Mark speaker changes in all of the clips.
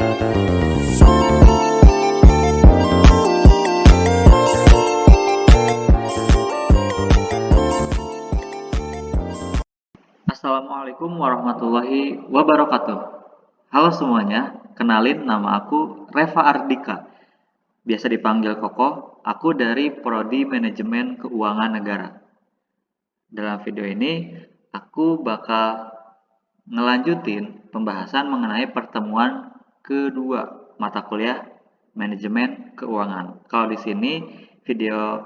Speaker 1: Assalamualaikum warahmatullahi wabarakatuh. Halo semuanya, kenalin nama aku Reva Ardika. Biasa dipanggil Koko, aku dari Prodi Manajemen Keuangan Negara. Dalam video ini, aku bakal ngelanjutin pembahasan mengenai pertemuan kedua mata kuliah Manajemen Keuangan. Kalau di sini video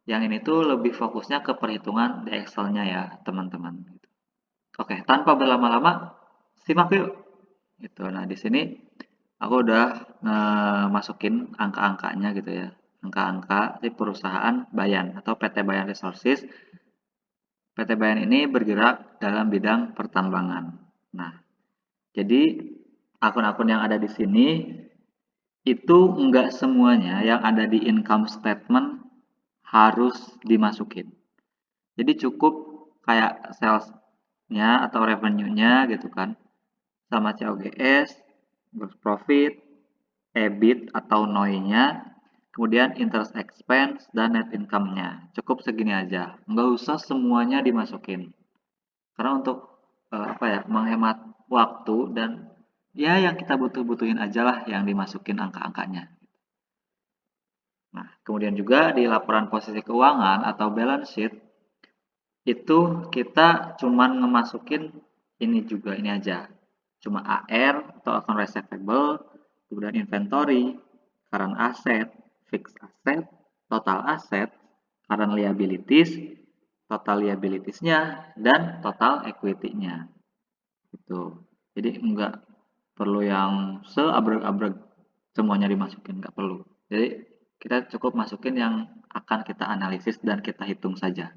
Speaker 1: yang ini tuh lebih fokusnya ke perhitungan di Excel-nya ya, teman-teman. Oke, tanpa berlama-lama, simak yuk. Gitu. Nah, di sini aku udah masukin angka-angkanya gitu ya. Angka-angka di perusahaan Bayan atau PT Bayan Resources. PT Bayan ini bergerak dalam bidang pertambangan. Nah, jadi akun-akun yang ada di sini itu enggak semuanya yang ada di income statement harus dimasukin. Jadi cukup kayak sales-nya atau revenue-nya gitu kan, sama COGS, gross profit, EBIT atau NOI-nya, kemudian interest expense, dan net income-nya. Cukup segini aja, nggak usah semuanya dimasukin. Karena untuk menghemat waktu dan ya yang kita butuhin aja lah yang dimasukin angka-angkanya. Nah, kemudian juga di laporan posisi keuangan atau balance sheet, itu kita cuman ngemasukin ini aja. Cuma AR atau account receivable, kemudian inventory, current asset, fixed asset, total asset, current liabilities, total liabilities-nya, dan total equity-nya. Gitu. Jadi enggak perlu yang seabrek-abrek semuanya dimasukin, enggak perlu. Jadi kita cukup masukin yang akan kita analisis dan kita hitung saja.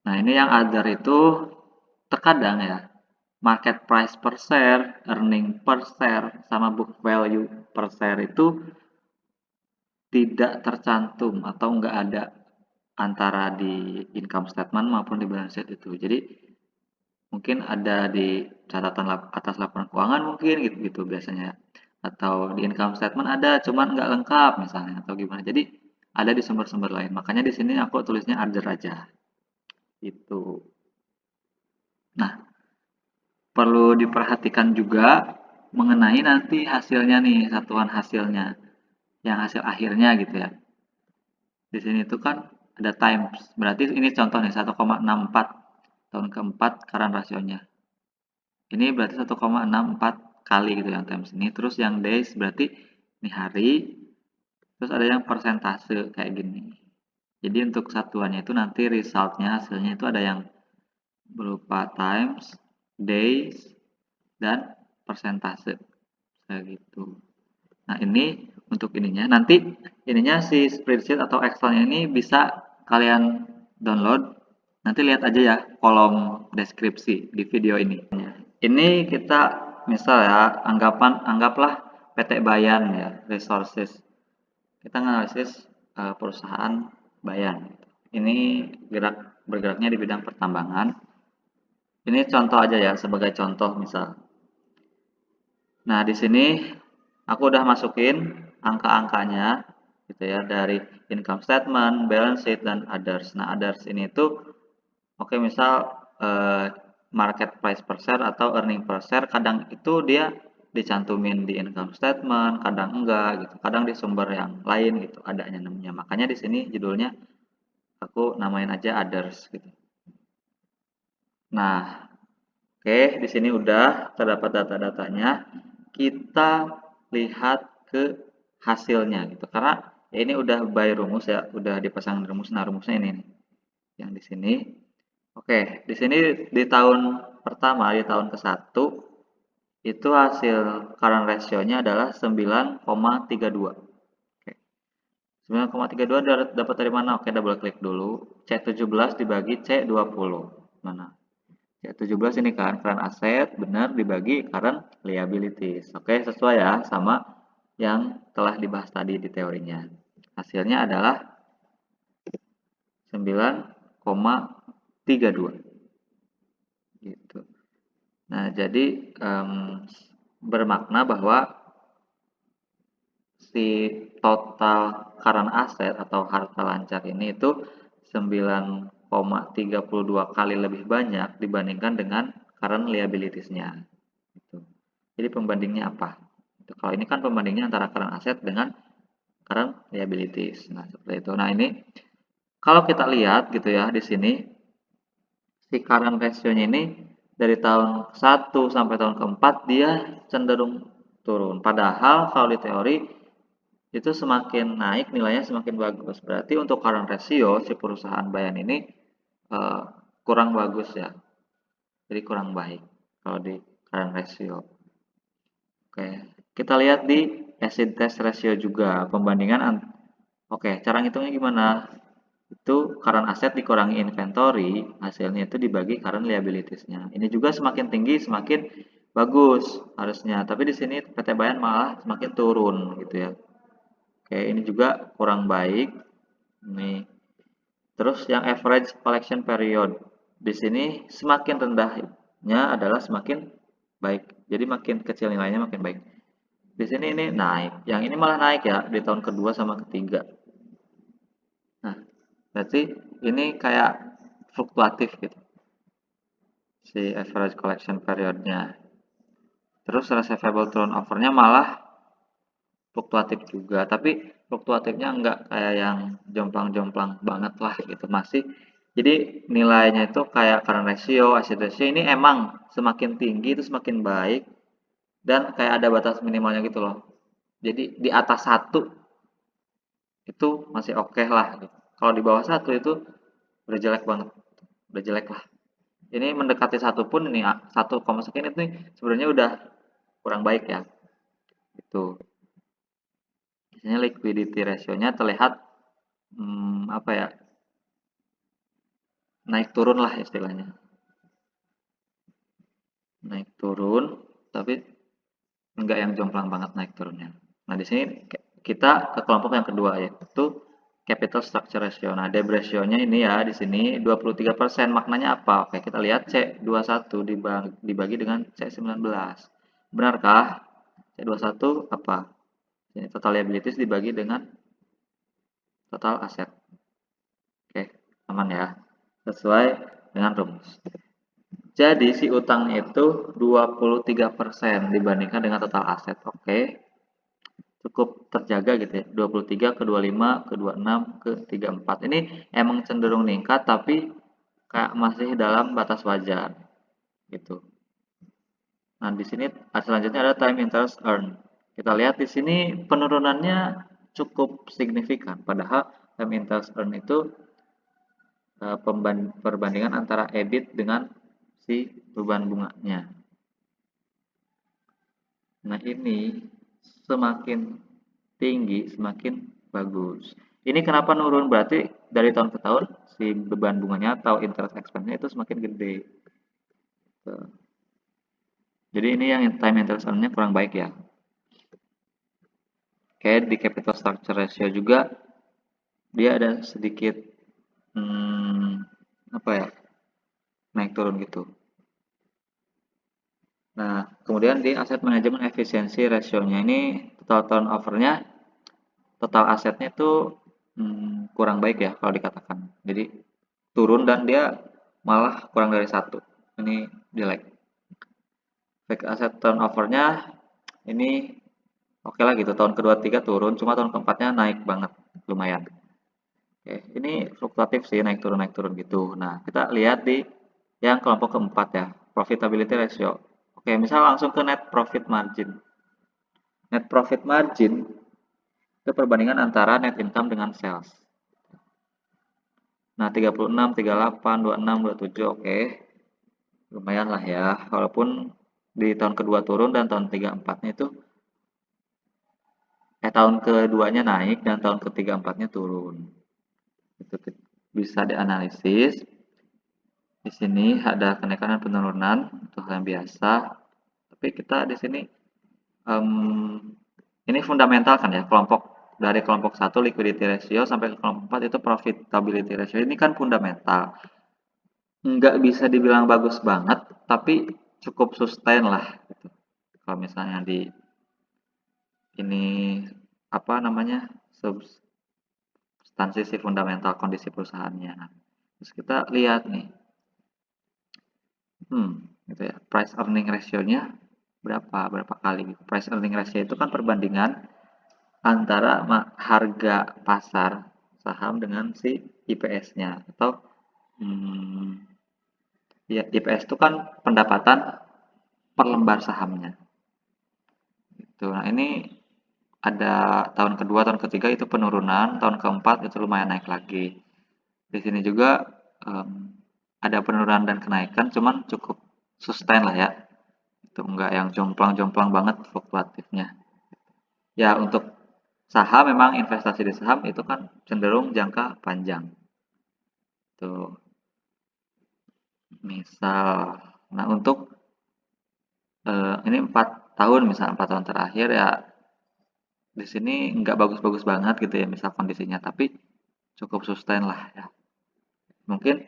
Speaker 1: Nah, ini yang other itu terkadang ya, market price per share, earning per share, sama book value per share itu tidak tercantum atau enggak ada antara di income statement maupun di balance sheet itu. Jadi mungkin ada di catatan atas laporan keuangan mungkin gitu biasanya. Atau di income statement ada cuman nggak lengkap misalnya atau gimana. Jadi ada di sumber-sumber lain. Makanya di sini aku tulisnya other aja. Itu. Nah, perlu diperhatikan juga mengenai nanti hasilnya nih, satuan hasilnya. Yang hasil akhirnya gitu ya. Di sini tuh kan ada times. Berarti ini contoh nih 1,64 tahun keempat current rasionya. Ini berarti 1,64 kali gitu yang times ini. Terus yang days berarti ini hari. Terus ada yang persentase kayak gini. Jadi untuk satuannya itu nanti resultnya hasilnya itu ada yang berupa times, days, dan persentase kayak gitu. Nah, ini untuk ininya. Nanti ininya si spreadsheet atau Excel-nya ini bisa kalian download. Nanti lihat aja ya kolom deskripsi di video ini. Ini kita misal ya, anggaplah PT Bayan ya, Resources. Kita analisis perusahaan Bayan. Ini bergeraknya di bidang pertambangan. Ini contoh aja ya, sebagai contoh misal. Nah, di sini aku udah masukin angka-angkanya gitu ya dari income statement, balance sheet, dan others. Nah, others ini tuh oke misal market price per share atau earning per share kadang itu dia dicantumin di income statement, kadang enggak gitu. Kadang di sumber yang lain gitu adanya namanya. Makanya di sini judulnya aku namain aja others gitu. Nah, oke, di sini udah terdapat data-datanya. Kita lihat ke hasilnya gitu. Karena ya ini udah by rumus ya, udah dipasang rumus. Nah, rumusnya ini nih. Yang di sini. Oke, di sini di tahun pertama, di tahun ke-1 itu hasil current ratio-nya adalah 9,32. Oke. 9,32 dapat dari mana? Oke, double klik dulu. C17 dibagi C20. Mana? C17 ini kan current asset, benar dibagi current liabilities. Oke, sesuai ya sama yang telah dibahas tadi di teorinya. Hasilnya adalah 9,32. Gitu. Nah, jadi bermakna bahwa si total current asset atau harta lancar ini itu 9,32 kali lebih banyak dibandingkan dengan current liabilities-nya. Gitu. Jadi pembandingnya apa? Kalau ini kan pembandingnya antara current asset dengan current liabilities. Nah, seperti itu. Nah, ini kalau kita lihat gitu ya di sini si current ratio-nya ini dari tahun 1 sampai tahun keempat dia cenderung turun. Padahal kalau di teori itu semakin naik nilainya semakin bagus. Berarti untuk current ratio si perusahaan Bayan ini kurang bagus ya. Jadi kurang baik kalau di current ratio. Oke, kita lihat di acid test ratio juga pembandingan. Oke, cara ngitungnya gimana? Itu current asset dikurangi inventory, hasilnya itu dibagi current liabilities-nya. Ini juga semakin tinggi semakin bagus harusnya, tapi di sini PT Bayan malah semakin turun gitu ya. Oke, ini juga kurang baik. Nih. Terus yang average collection period. Di sini semakin rendahnya adalah semakin baik. Jadi makin kecil nilainya makin baik. Di sini ini naik. Yang ini malah naik ya di tahun kedua sama ketiga. Nah, berarti ini kayak fluktuatif gitu. Si average collection periodnya. Terus receivable turnover-nya malah fluktuatif juga, tapi fluktuatifnya enggak kayak yang jomplang-jomplang banget lah gitu, masih jadi nilainya itu kayak current ratio, acid ratio ini emang semakin tinggi itu semakin baik dan kayak ada batas minimalnya gitu loh. Jadi di atas 1 itu masih oke lah gitu. Kalau di bawah 1 itu udah jelek banget, udah jelek lah. Ini mendekati 1 pun ini 1, sekian itu sebenarnya udah kurang baik ya. Itu. Biasanya liquidity ratio-nya terlihat apa ya? Naik turun lah istilahnya. Naik turun, tapi enggak yang jomplang banget naik turunnya. Nah, di sini kita ke kelompok yang kedua yaitu capital structure ratio. Nah, debt ratio-nya ini ya di sini 23%. Maknanya apa? Oke, kita lihat C21 dibagi dengan C19. Benarkah? C21 apa? Ini total liabilities dibagi dengan total aset. Oke, aman ya. Sesuai dengan rumus. Jadi si utangnya itu 23% dibandingkan dengan total aset. Oke. Cukup terjaga gitu ya. 23 ke 25 ke 26 ke 34. Ini emang cenderung meningkat tapi kayak masih dalam batas wajar gitu. Nah, di sini selanjutnya ada time interest earn. Kita lihat di sini penurunannya cukup signifikan padahal time interest earn itu perbandingan antara EBIT dengan si beban bunganya. Nah, ini semakin tinggi, semakin bagus. Ini kenapa nurun? Berarti dari tahun ke tahun si beban bunganya atau interest expense-nya itu semakin gede. Jadi ini yang time interest earn-nya kurang baik ya. Kayak di capital structure ratio juga dia ada sedikit apa ya, naik turun gitu. Nah, kemudian di aset manajemen efisiensi ratio-nya ini total turnover-nya, total asetnya itu kurang baik ya kalau dikatakan. Jadi turun dan dia malah kurang dari 1. Ini jelek. Fixed asset turnover-nya ini oke lah gitu. Tahun kedua tiga turun, cuma tahun keempatnya naik banget, lumayan. Oke, ini fluktuatif sih naik turun gitu. Nah, kita lihat di yang kelompok keempat ya, profitability ratio. Oke, misal langsung ke net profit margin. Net profit margin itu perbandingan antara net income dengan sales. Nah, 36, 38, 26, 27, oke. Lumayan lah ya, walaupun di tahun kedua turun dan tahun 3-4-nya itu tahun keduanya naik dan tahun ketiga empatnya turun. Itu bisa dianalisis. Di sini ada kenaikan dan penurunan, itu hal yang biasa. Tapi kita di sini ini fundamental kan ya, kelompok dari kelompok 1 liquidity ratio sampai ke kelompok 4 itu profitability ratio. Ini kan fundamental. Nggak bisa dibilang bagus banget, tapi cukup sustain lah gitu. Kalau misalnya di ini apa namanya, substansi si fundamental kondisi perusahaannya. Terus kita lihat nih, gitu ya, price earning ratio-nya berapa kali. Price earning ratio itu kan perbandingan antara harga pasar saham dengan si IPS-nya atau ya IPS itu kan pendapatan per lembar sahamnya. Gitu. Nah, ini ada tahun kedua, tahun ketiga itu penurunan, tahun keempat itu lumayan naik lagi. Di sini juga ada penurunan dan kenaikan, cuman cukup sustain lah ya. Itu enggak yang jomplang-jomplang banget fluktuatifnya. Ya untuk saham memang investasi di saham itu kan cenderung jangka panjang. Tuh. Misal, nah untuk ini 4 tahun, misal 4 tahun terakhir ya di sini nggak bagus-bagus banget gitu ya misal kondisinya, tapi cukup sustain lah ya. Mungkin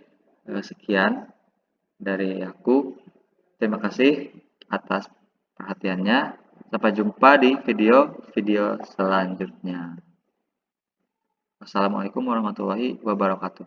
Speaker 1: sekian dari aku. Terima kasih atas perhatiannya. Sampai jumpa di video-video selanjutnya. Wassalamualaikum warahmatullahi wabarakatuh.